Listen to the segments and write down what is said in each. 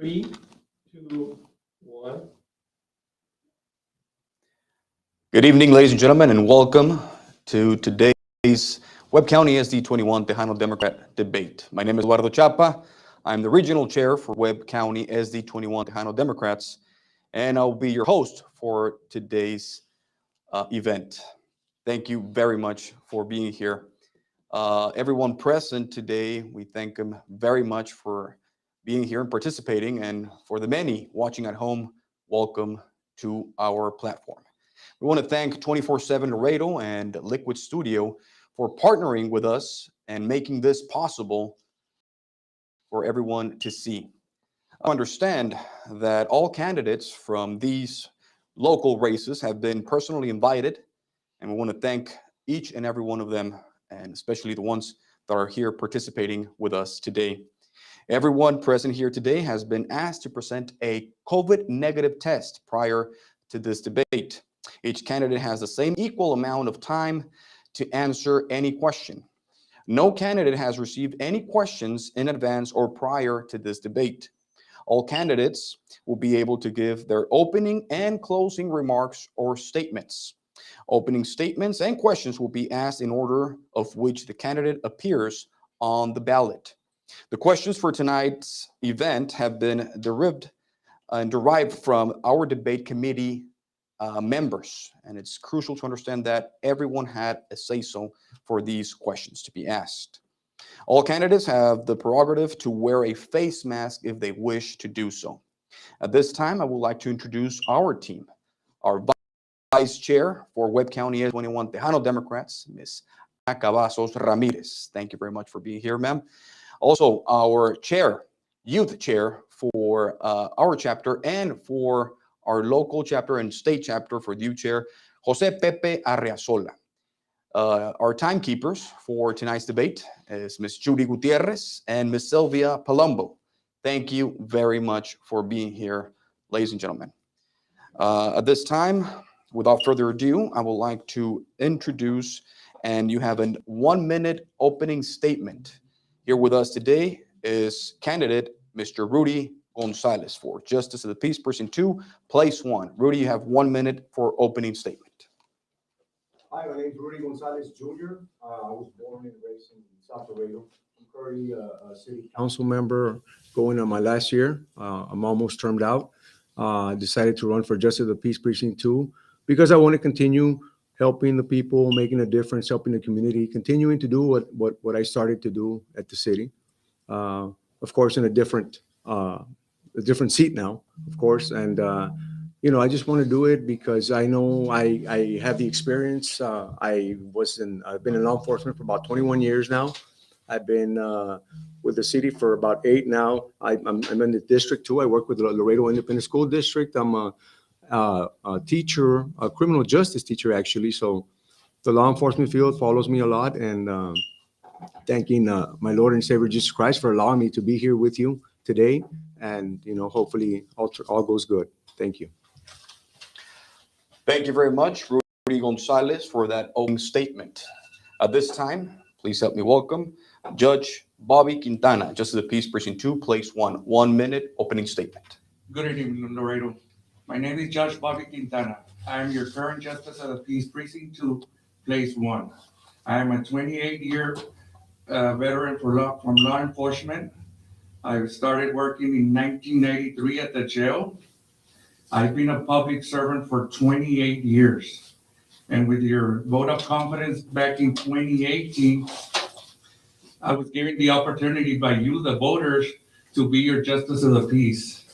3, 2, 1. Good evening, ladies and gentlemen, and welcome to today's Webb County SD21 Tejano Democrat debate. My name is Eduardo Chapa. I'm the regional chair for Webb County SD21 Tejano Democrats, and I'll be your host for today's event. Thank you very much for being here. Everyone present today, we thank them very much for being here and participating, and for the many watching at home, welcome to our platform. We want to thank 24/7 Laredo and Liquid Studio for partnering with us and making this possible for everyone to see. I understand that all candidates from these local races have been personally invited, and we want to thank each and every one of them, and especially the ones that are here participating with us today. Everyone present here today has been asked to present a COVID negative test prior to this debate. Each candidate has the same equal amount of time to answer any question. No candidate has received any questions in advance or prior to this debate. All candidates will be able to give their opening and closing remarks or statements. Opening statements and questions will be asked in order of which the candidate appears on the ballot. The questions for tonight's event have been derived from our debate committee members, and it's crucial to understand that everyone had a say-so for these questions to be asked. All candidates have the prerogative to wear a face mask if they wish to do so. At this time, I would like to introduce our team. Our Vice Chair for Webb County SD21 Tejano Democrats, Ms. Ana Cavazos Ramirez. Thank you very much for being here, ma'am. Also, our chair, youth chair for our chapter and for our local chapter and state chapter for the youth chair, Jose Pepe Arreazola. Our timekeepers for tonight's debate is Ms. Judy Gutierrez and Ms. Sylvia Palumbo. Thank you very much for being here, ladies and gentlemen. At this time, without further ado, I would like to introduce, and you have a 1-minute opening statement. Here with us today is candidate Mr. Rudy Gonzalez for Justice of the Peace, Precinct 2, Place 1. Rudy, you have 1 minute for opening statement. Hi, my name is Rudy Gonzalez Jr. I was born and raised in South Laredo. I'm currently a city council member going on my last year. I'm almost termed out. Decided to run for Justice of the Peace, Precinct 2, because I want to continue helping the people, making a difference, helping the community, continuing to do what I started to do at the city. Of course, in a different seat now, of course. And, I just want to do it because I know I have the experience. I've been in law enforcement for about 21 years now. I've been with the city for about 8 now. I'm in the district too. I work with the Laredo Independent School District. I'm a teacher, a criminal justice teacher, actually. So the law enforcement field follows me a lot, and thanking my Lord and Savior Jesus Christ for allowing me to be here with you today. And, hopefully all goes good. Thank you. Thank you very much, Rudy Gonzalez, for that opening statement. At this time, please help me welcome Judge Bobby Quintana, Justice of the Peace, Precinct 2, Place 1. 1 minute opening statement. Good evening, Laredo. My name is Judge Bobby Quintana. I am your current Justice of the Peace, Precinct 2, Place 1. I am a 28-year veteran from law enforcement. I started working in 1993 at the jail. I've been a public servant for 28 years. And with your vote of confidence back in 2018, I was given the opportunity by you, the voters, to be your Justice of the Peace.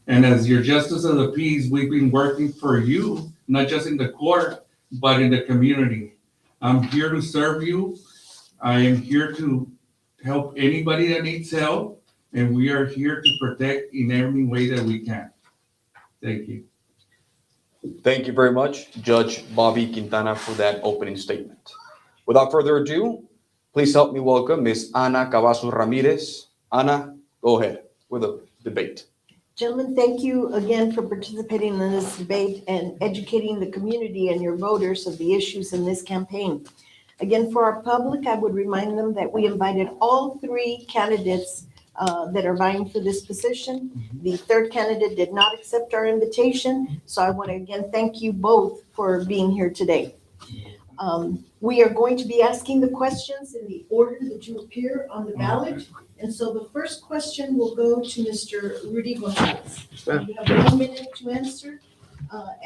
And as your Justice of the Peace, we've been working for you, not just in the court, but in the community. I'm here to serve you. I am here to help anybody that needs help, and we are here to protect in every way that we can. Thank you. Thank you very much, Judge Bobby Quintana, for that opening statement. Without further ado, please help me welcome Ms. Ana Cavazos Ramirez. Ana, go ahead with the debate. Gentlemen, thank you again for participating in this debate and educating the community and your voters of the issues in this campaign. Again, for our public, I would remind them that we invited all 3 candidates that are vying for this position. The third candidate did not accept our invitation, so I want to again thank you both for being here today. We are going to be asking the questions in the order that you appear on the ballot. And so the first question will go to Mr. Rudy Gonzalez. You have 1 minute to answer,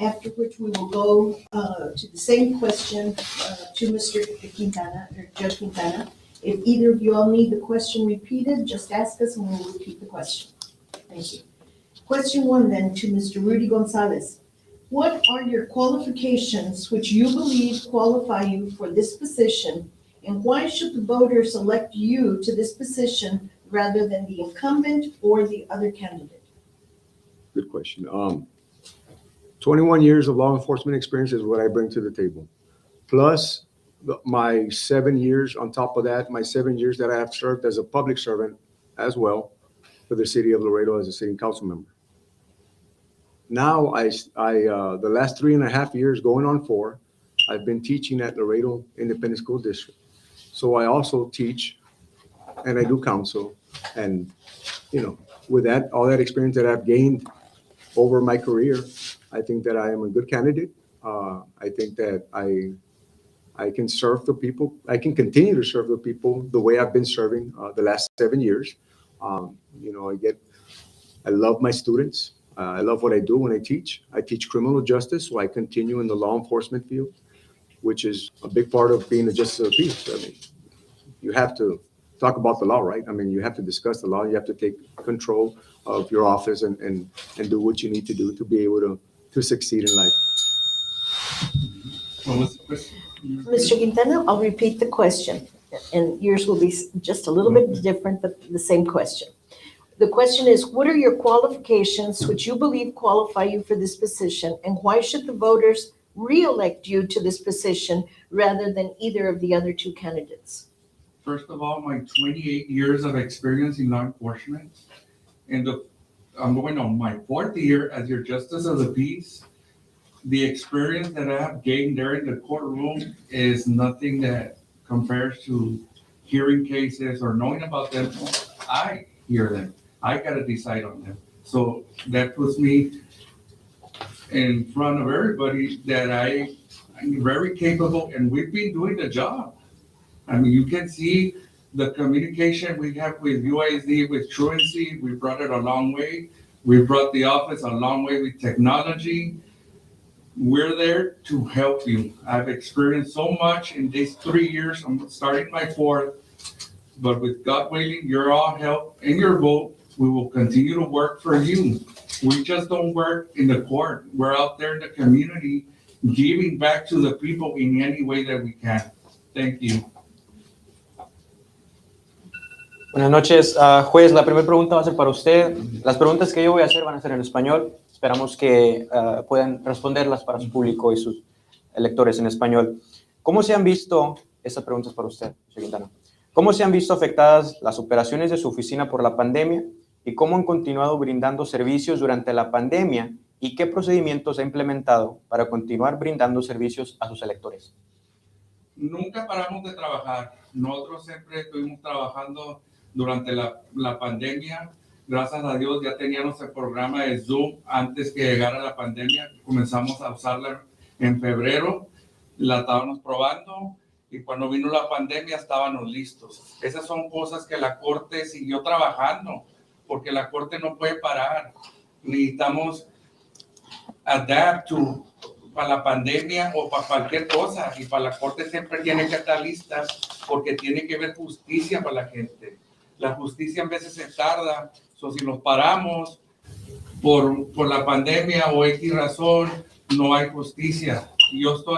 after which we will go to the same question to Mr. Quintana, or Judge Quintana. If either of you all need the question repeated, just ask us and we'll repeat the question. Thank you. Question 1 then to Mr. Rudy Gonzalez. What are your qualifications which you believe qualify you for this position, and why should the voters elect you to this position rather than the incumbent or the other candidate? Good question. 21 years of law enforcement experience is what I bring to the table. Plus my 7 years on top of that, my 7 years that I have served as a public servant as well for the city of Laredo as a city council member. Now, the last 3.5 years, going on 4, I've been teaching at Laredo Independent School District. So I also teach and I do counsel. And, with that, all that experience that I've gained over my career, I think that I am a good candidate. I think that I can serve the people. I can continue to serve the people the way I've been serving the last 7 years. I love my students. I love what I do when I teach. I teach criminal justice, so I continue in the law enforcement field, which is a big part of being a justice of the peace. I mean, you have to talk about the law, right? I mean, you have to discuss the law. You have to take control of your office and do what you need to do to be able to succeed in life. What was the question? Mr. Quintana, I'll repeat the question, and yours will be just a little bit different, but the same question. The question is, what are your qualifications which you believe qualify you for this position, and why should the voters re-elect you to this position rather than either of the other 2 candidates? First of all, my 28 years of experience in law enforcement, and I'm going on my 4th year as your Justice of the Peace. The experience that I have gained there in the courtroom is nothing that compares to hearing cases or knowing about them. I hear them. I got to decide on them. So that puts me in front of everybody that I'm very capable, and we've been doing the job. I mean, you can see the communication we have with UISD, with truancy. We brought it a long way. We brought the office a long way with technology. We're there to help you. I've experienced so much in these 3 years. I'm starting my 4th, but with God willing, your all help and your vote, we will continue to work for you. We just don't work in the court. We're out there in the community giving back to the people in any way that we can. Thank you. Buenas noches, juez. La primera pregunta va a ser para usted. Las preguntas que yo voy a hacer van a ser en español. Esperamos que puedan responderlas para su público y sus electores en español. ¿Cómo se han visto, esta pregunta es para usted, señor Quintana, cómo se han visto afectadas las operaciones de su oficina por la pandemia y cómo han continuado brindando servicios durante la pandemia y qué procedimientos ha implementado para continuar brindando servicios a sus electores? Nunca paramos de trabajar. Nosotros siempre estuvimos trabajando durante la pandemia. Gracias a Dios ya teníamos el programa de Zoom antes que llegara la pandemia. Comenzamos a usarla en febrero, la estábamos probando y cuando vino la pandemia estábamos listos. Esas son cosas que la Corte siguió trabajando porque la Corte no puede parar. Necesitamos adapt para la pandemia o para cualquier cosa y para la Corte siempre tiene que estar lista porque tiene que haber justicia para la gente. La justicia a veces se tarda. Si los paramos por la pandemia o X razón, no hay justicia. Yo estoy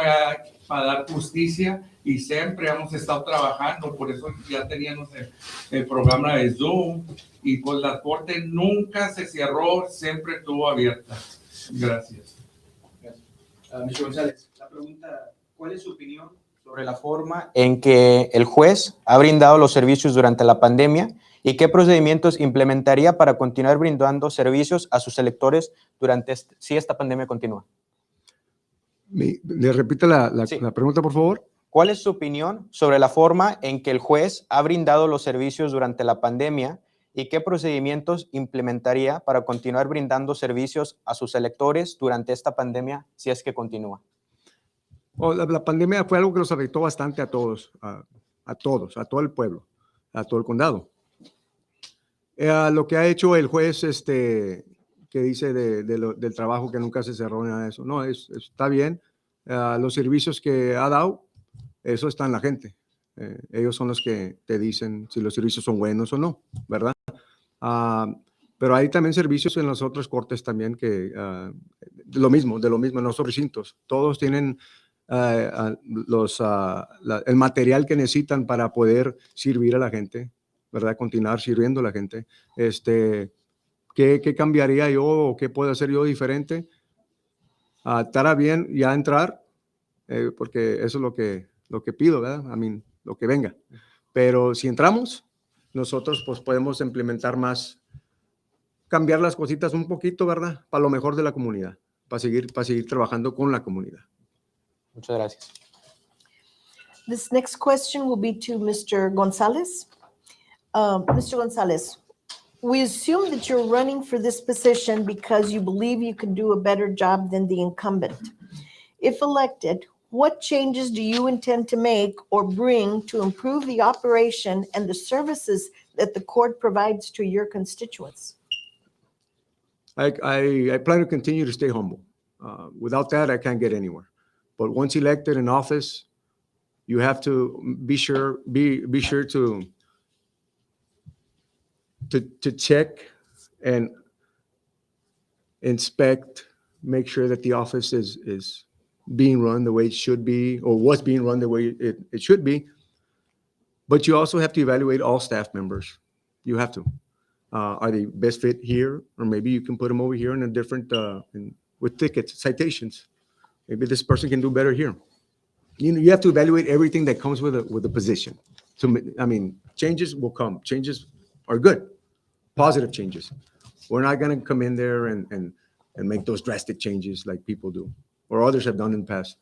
para dar justicia y siempre hemos estado trabajando. Por eso ya teníamos el programa de Zoom y pues la Corte nunca se cerró, siempre estuvo abierta. Gracias. Mr. González, la pregunta, ¿cuál es su opinión sobre la forma en que el juez ha brindado los servicios durante la pandemia y qué procedimientos implementaría para continuar brindando servicios a sus electores durante si esta pandemia continúa? ¿Le repite Sí. la pregunta, por favor? ¿Cuál es su opinión sobre la forma en que el juez ha brindado los servicios durante la pandemia y qué procedimientos implementaría para continuar brindando servicios a sus electores durante esta pandemia, si es que continúa? La pandemia fue algo que nos afectó bastante a todos, a todos, a todo el pueblo, a todo el condado. Lo que ha hecho el juez que dice del trabajo que nunca se cerró ni nada de eso, no, está bien. Los servicios que ha dado, eso está en la gente. Ellos son los que te dicen si los servicios son buenos o no, ¿verdad? Pero hay también servicios en las otras cortes también que de lo mismo, en los otros recintos. Todos tienen el material que necesitan para poder servir a la gente, ¿verdad? Continuar sirviendo a la gente. ¿Qué cambiaría yo o qué puedo hacer yo diferente? Estará bien ya entrar, porque eso es lo que pido, ¿verdad? Lo que venga. Pero si entramos, nosotros pues podemos implementar más, cambiar las cositas un poquito, ¿verdad? Para lo mejor de la comunidad, para seguir trabajando con la comunidad. Muchas gracias. This next question will be to Mr. Gonzalez. Mr. Gonzalez, we assume that you're running for this position because you believe you can do a better job than the incumbent. If elected, what changes do you intend to make or bring to improve the operation and the services that the court provides to your constituents? I plan to continue to stay humble. Without that, I can't get anywhere. But once elected in office, you have to be sure to check and inspect, make sure that the office is being run the way it should be, or was being run the way it should be. But you also have to evaluate all staff members. You have to. Are they best fit here? Or maybe you can put them over here in a different, with tickets, citations. Maybe this person can do better here. You have to evaluate everything that comes with a position. So, changes will come. Changes are good, positive changes. We're not going to come in there and make those drastic changes like people do, or others have done in the past.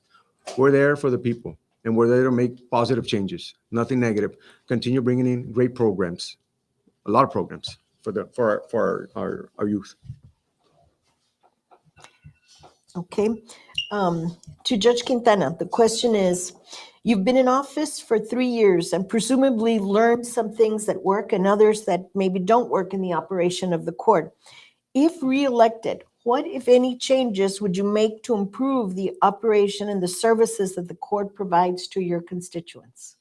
We're there for the people, and we're there to make positive changes, nothing negative. Continue bringing in great programs, a lot of programs for our youth. Okay. To Judge Quintana, the question is, you've been in office for 3 years and presumably learned some things that work and others that maybe don't work in the operation of the court. If reelected, what, if any, changes would you make to improve the operation and the services that the court provides to your constituents?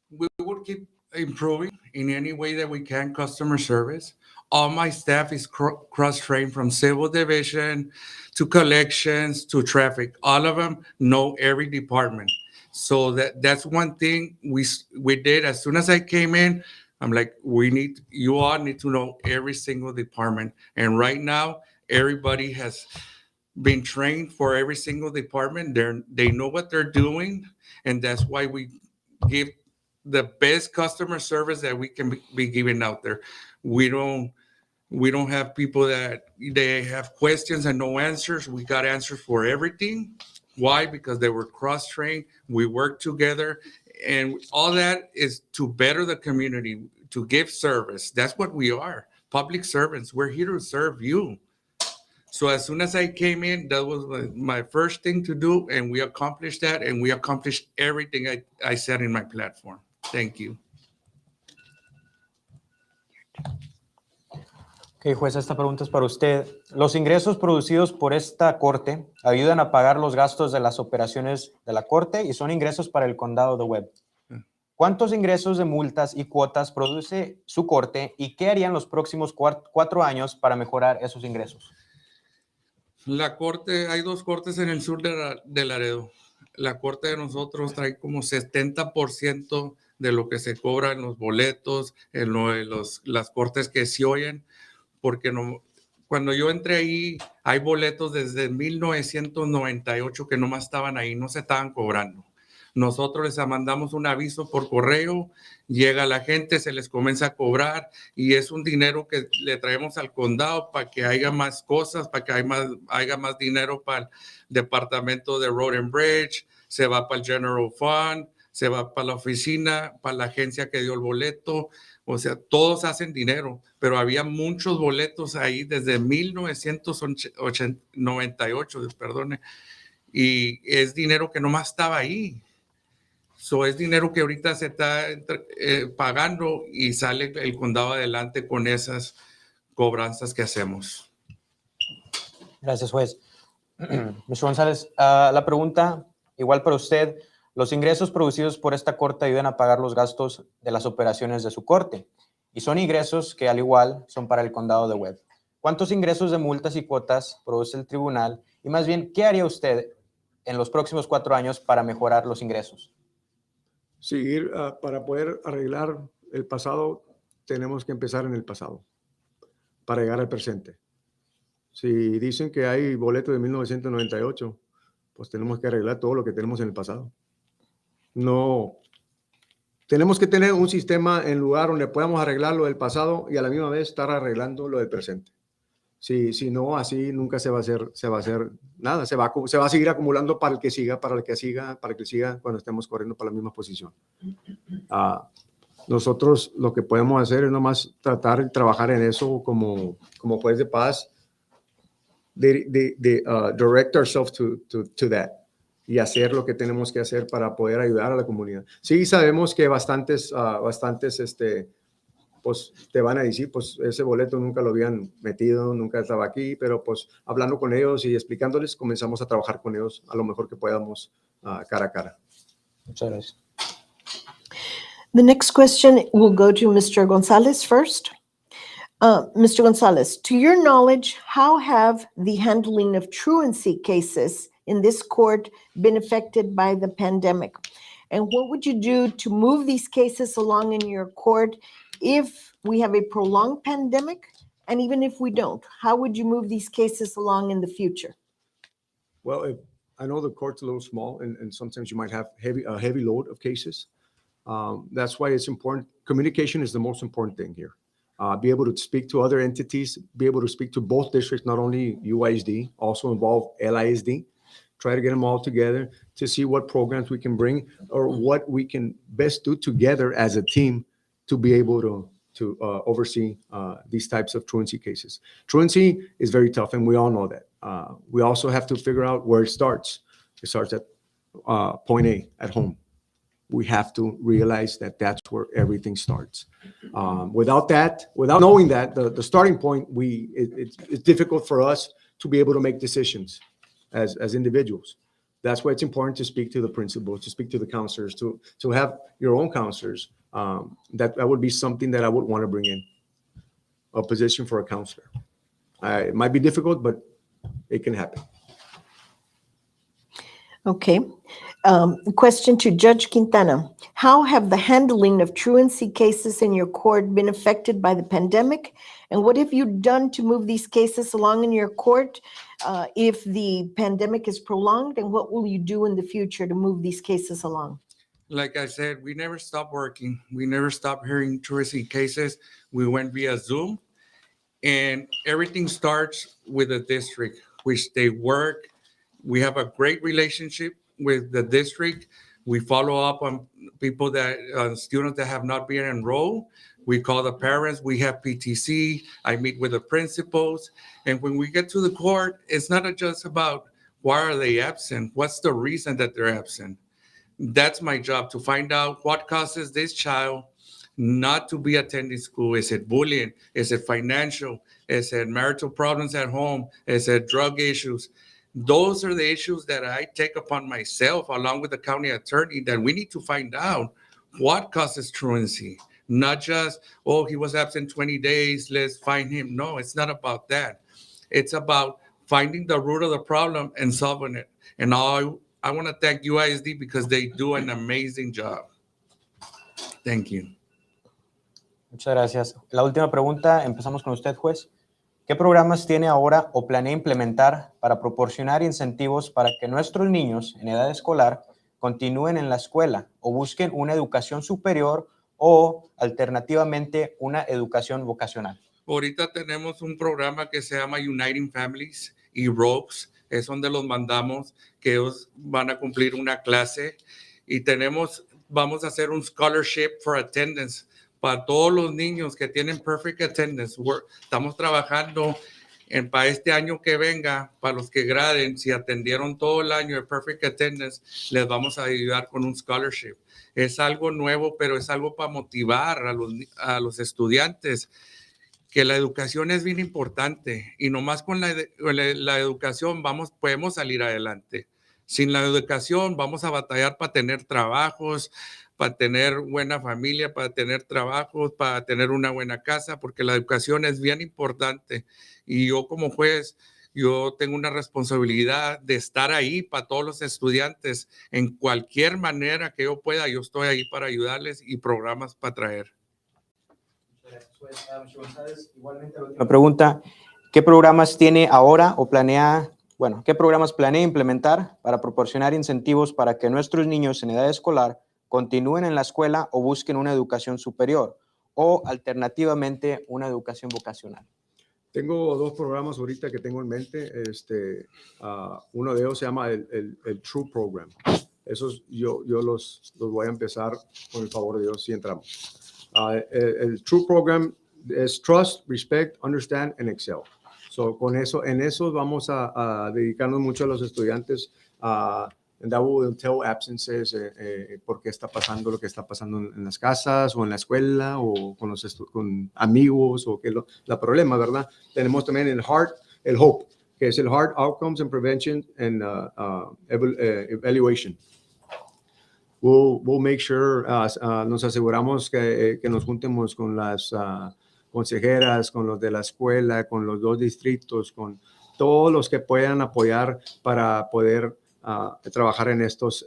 We will keep improving in any way that we can customer service. All my staff is cross-trained from civil division to collections to traffic. All of them know every department. So that's one thing we did. As soon as I came in, I'm like, you all need to know every single department. And right now, everybody has been trained for every single department. They know what they're doing. And that's why we give the best customer service that we can be giving out there. We don't have people that they have questions and no answers. We got answers for everything. Why? Because they were cross-trained. We work together, and all that is to better the community, to give service. That's what we are, public servants. We're here to serve you. So as soon as I came in, that was my first thing to do, and we accomplished that, and we accomplished everything I said in my platform. Thank you. Ok, juez, esta pregunta es para usted. ¿Los ingresos producidos por esta corte ayudan a pagar los gastos de las operaciones de la corte y son ingresos para el condado de Webb? ¿Cuántos ingresos de multas y cuotas produce su corte y qué harían los próximos 4 años para mejorar esos ingresos? La corte, hay 2 cortes en el sur de Laredo. La corte de nosotros trae como 70% de lo que se cobra en los boletos, en las cortes que se oyen, porque cuando yo entré ahí, hay boletos desde 1998 que nomás estaban ahí, no se estaban cobrando. Nosotros les mandamos un aviso por correo, llega la gente, se les comienza a cobrar y es un dinero que le traemos al condado para que haya más cosas, para que haya más dinero para el departamento de Road and Bridge, se va para el General Fund, se va para la oficina, para la agencia que dio el boleto, o sea, todos hacen dinero, pero había muchos boletos ahí desde 1998, perdone, y es dinero que nomás estaba ahí. So, es dinero que ahorita se está pagando y sale el condado adelante con esas cobranzas que hacemos. Gracias, juez. Mr. González, la pregunta, igual para usted, los ingresos producidos por esta corte ayudan a pagar los gastos de las operaciones de su corte y son ingresos que al igual son para el condado de Webb. ¿Cuántos ingresos de multas y cuotas produce el tribunal? Y más bien, ¿qué haría usted en los próximos 4 años para mejorar los ingresos? Seguir, para poder arreglar el pasado, tenemos que empezar en el pasado para llegar al presente. Si dicen que hay boletos de 1998, pues tenemos que arreglar todo lo que tenemos en el pasado. No, tenemos que tener un sistema en lugar donde podamos arreglar lo del pasado y a la misma vez estar arreglando lo del presente. Si no, así nunca se va a hacer nada. Se va a seguir acumulando para el que siga, para el que siga, para el que siga cuando estemos corriendo para la misma posición. Nosotros lo que podemos hacer es nomás tratar de trabajar en eso como juez de paz, direct ourselves to that y hacer lo que tenemos que hacer para poder ayudar a la comunidad. Sí, sabemos que bastantes pues te van a decir, pues ese boleto nunca lo habían metido, nunca estaba aquí, pero pues hablando con ellos y explicándoles, comenzamos a trabajar con ellos a lo mejor que podamos cara a cara. Muchas gracias. The next question will go to Mr. Gonzalez first. Mr. Gonzalez, to your knowledge, how have the handling of truancy cases in this court been affected by the pandemic? And what would you do to move these cases along in your court if we have a prolonged pandemic? And even if we don't, how would you move these cases along in the future? Well, I know the court's a little small and sometimes you might have a heavy load of cases. That's why it's important. Communication is the most important thing here. Be able to speak to other entities, be able to speak to both districts, not only UISD, also involve LISD. Try to get them all together to see what programs we can bring or what we can best do together as a team to be able to oversee these types of truancy cases. Truancy is very tough, and we all know that. We also have to figure out where it starts. It starts at point A, at home. We have to realize that that's where everything starts. Without knowing that, the starting point, it's difficult for us to be able to make decisions as individuals. That's why it's important to speak to the principals, to speak to the counselors, to have your own counselors. That would be something that I would want to bring in, a position for a counselor. It might be difficult, but it can happen. Okay. Question to Judge Quintana. How have the handling of truancy cases in your court been affected by the pandemic? And what have you done to move these cases along in your court if the pandemic is prolonged? And what will you do in the future to move these cases along? Like I said, we never stopped working. We never stopped hearing truancy cases. We went via Zoom, and everything starts with the district, which they work. We have a great relationship with the district. We follow up on people students that have not been enrolled. We call the parents. We have PTC. I meet with the principals. And when we get to the court, it's not just about why are they absent? What's the reason that they're absent? That's my job, to find out what causes this child not to be attending school. Is it bullying? Is it financial? Is it marital problems at home? Is it drug issues? Those are the issues that I take upon myself, along with the county attorney, that we need to find out what causes truancy. Not just, oh, he was absent 20 days, let's find him. No, it's not about that. It's about finding the root of the problem and solving it. And I want to thank UISD because they do an amazing job. Thank you. Muchas gracias. La última pregunta, empezamos con usted, juez. ¿Qué programas tiene ahora o planea implementar para proporcionar incentivos para que nuestros niños en edad escolar continúen en la escuela o busquen una educación superior o alternativamente una educación vocacional? Ahorita tenemos un programa que se llama Uniting Families y ROPES. Es donde los mandamos, que ellos van a cumplir una clase. Y tenemos vamos a hacer un scholarship for attendance para todos los niños que tienen perfect attendance. Estamos trabajando para este año que venga, para los que graden, si atendieron todo el año de perfect attendance, les vamos a ayudar con un scholarship. Es algo nuevo, pero es algo para motivar a los estudiantes, que la educación es bien importante y nomás con la educación podemos salir adelante. Sin la educación vamos a batallar para tener trabajos, para tener buena familia, para tener trabajos, para tener una buena casa, porque la educación es bien importante. Y yo como juez, yo tengo una responsabilidad de estar ahí para todos los estudiantes en cualquier manera que yo pueda. Yo estoy ahí para ayudarles y programas para traer. La pregunta, ¿qué programas tiene ahora o qué programas planea implementar para proporcionar incentivos para que nuestros niños en edad escolar continúen en la escuela o busquen una educación superior o alternativamente una educación vocacional? Tengo dos programas ahorita que tengo en mente. Uno de ellos se llama el True Program. Esos yo los voy a empezar con el favor de Dios si entramos. El True Program es Trust, Respect, Understand, and Excel. So, en eso vamos a dedicarnos mucho a los estudiantes. And that will tell absences, por qué está pasando lo que está pasando en las casas o en la escuela o con amigos o qué es la problema, ¿verdad? Tenemos también el HOPE, que es el Heart Outcomes and Prevention and Evaluation. We'll make sure, nos aseguramos que nos juntemos con las consejeras, con los de la escuela, con los 2 distritos, con todos los que puedan apoyar para poder trabajar en estos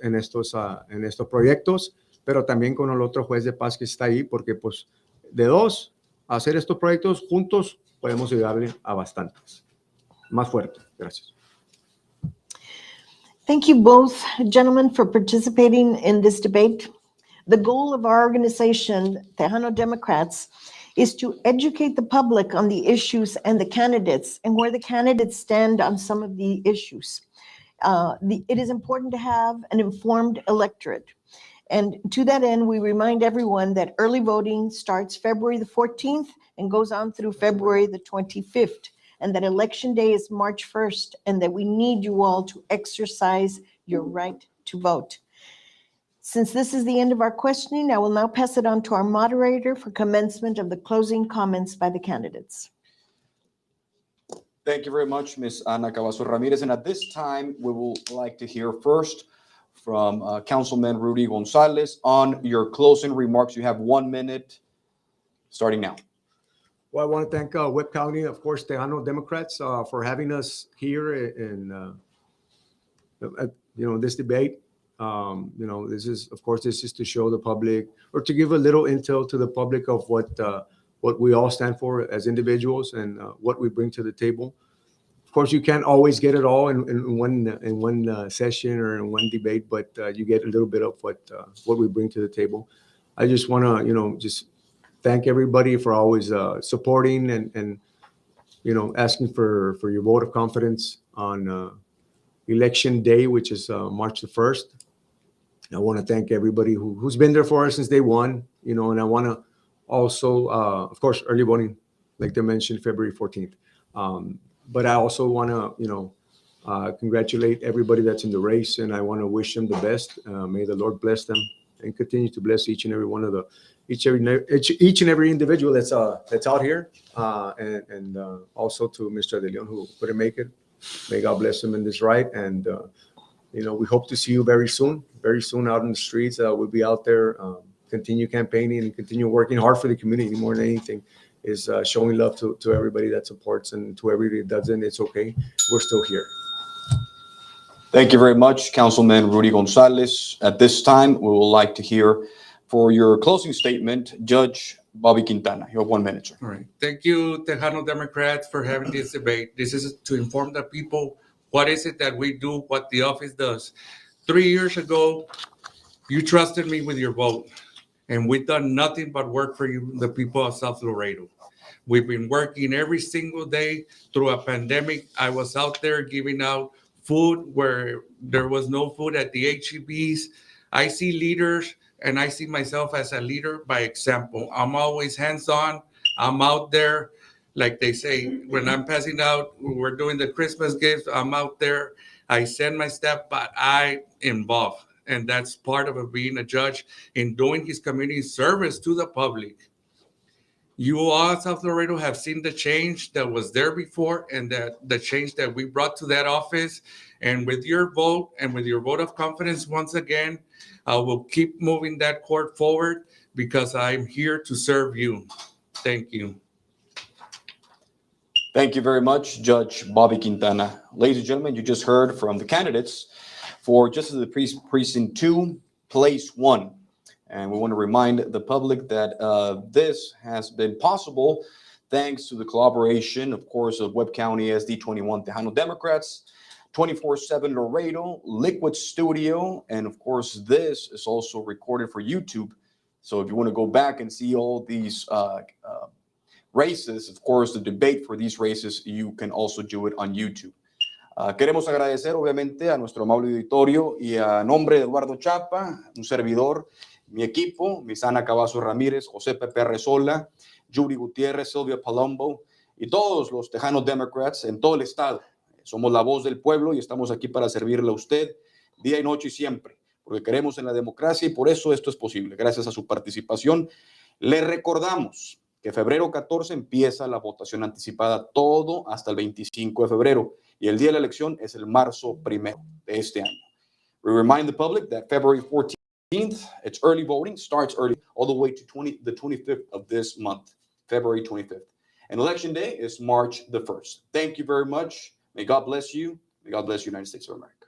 proyectos, pero también con el otro juez de paz que está ahí, porque pues de 2 a hacer estos proyectos juntos podemos ayudarle a bastantes. Más fuerte. Gracias. Thank you both, gentlemen, for participating in this debate. The goal of our organization, Tejano Democrats, is to educate the public on the issues and the candidates and where the candidates stand on some of the issues. It is important to have an informed electorate. And to that end, we remind everyone that early voting starts February the 14th and goes on through February the 25th, and that election day is March 1st, and that we need you all to exercise your right to vote. Since this is the end of our questioning, I will now pass it on to our moderator for commencement of the closing comments by the candidates. Thank you very much, Ms. Ana Cavazo Ramirez. And at this time, we will like to hear first from Councilman Rudy Gonzalez on your closing remarks. You have 1 minute, starting now. Well, I want to thank Webb County, of course, Tejano Democrats for having us here in this debate. This is to show the public, or to give a little intel to the public of what we all stand for as individuals and what we bring to the table. Of course, you can't always get it all in one session or in one debate, but you get a little bit of what we bring to the table. I just want to, just thank everybody for always supporting and asking for your vote of confidence on Election Day, which is March the 1st. I want to thank everybody who's been there for us since day one, and I want to also, of course, early voting, like they mentioned, February 14th. But I also want to, congratulate everybody that's in the race, and I want to wish them the best. May the Lord bless them and continue to bless each and every one of each and every individual that's out here, and also to Mr. De Leon, who couldn't make it. May God bless him in this ride, and we hope to see you very soon out in the streets. We'll be out there, continue campaigning and continue working hard for the community. More than anything is showing love to everybody that supports, and to everybody that doesn't, it's okay. We're still here. Thank you very much, Councilman Rudy Gonzalez. At this time, we would like to hear for your closing statement, Judge Bobby Quintana. You have 1 minute, sir. All right. Thank you, Tejano Democrats, for having this debate. This is to inform the people what is it that we do, what the office does. 3 years ago, you trusted me with your vote, and we've done nothing but work for you, the people of South Laredo. We've been working every single day through a pandemic. I was out there giving out food where there was no food at the HEBs. I see leaders and I see myself as a leader by example. I'm always hands-on. I'm out there. Like they say, when I'm passing out, we're doing the Christmas gifts, I'm out there. I send my staff, but I involve. And that's part of being a judge in doing his community service to the public. You all, South Laredo, have seen the change that was there before and that the change that we brought to that office. And with your vote and with your vote of confidence, once again, I will keep moving that court forward because I'm here to serve you. Thank you. Thank you very much, Judge Bobby Quintana. Ladies and gentlemen, you just heard from the candidates for Justice of the Precinct 2, Place 1. And we want to remind the public that this has been possible thanks to the collaboration, of course, of Webb County SD 21 Tejano Democrats, 24/7 Laredo, Liquid Studio, and of course, this is also recorded for YouTube. So if you want to go back and see all these races, of course, the debate for these races, you can also do it on YouTube. Queremos agradecer, obviamente, a nuestro amable auditorio y a nombre de Eduardo Chapa, un servidor, mi equipo, Misana Cavazo Ramírez, José Pepe Arrezola, Judy Gutiérrez, Silvia Palumbo y todos los Tejano Democrats en todo el estado. Somos la voz del pueblo y estamos aquí para servirle a usted día y noche y siempre, porque creemos en la democracia y por eso esto es posible, gracias a su participación. Le recordamos que febrero 14 empieza la votación anticipada, todo hasta el 25 de febrero, y el día de la elección es el marzo 1 de este año. We remind the public that February 14th, it's early voting, starts early, all the way to the 25th of this month, February 25th. And election day is March the 1st. Thank you very much. May God bless you. May God bless the United States of America.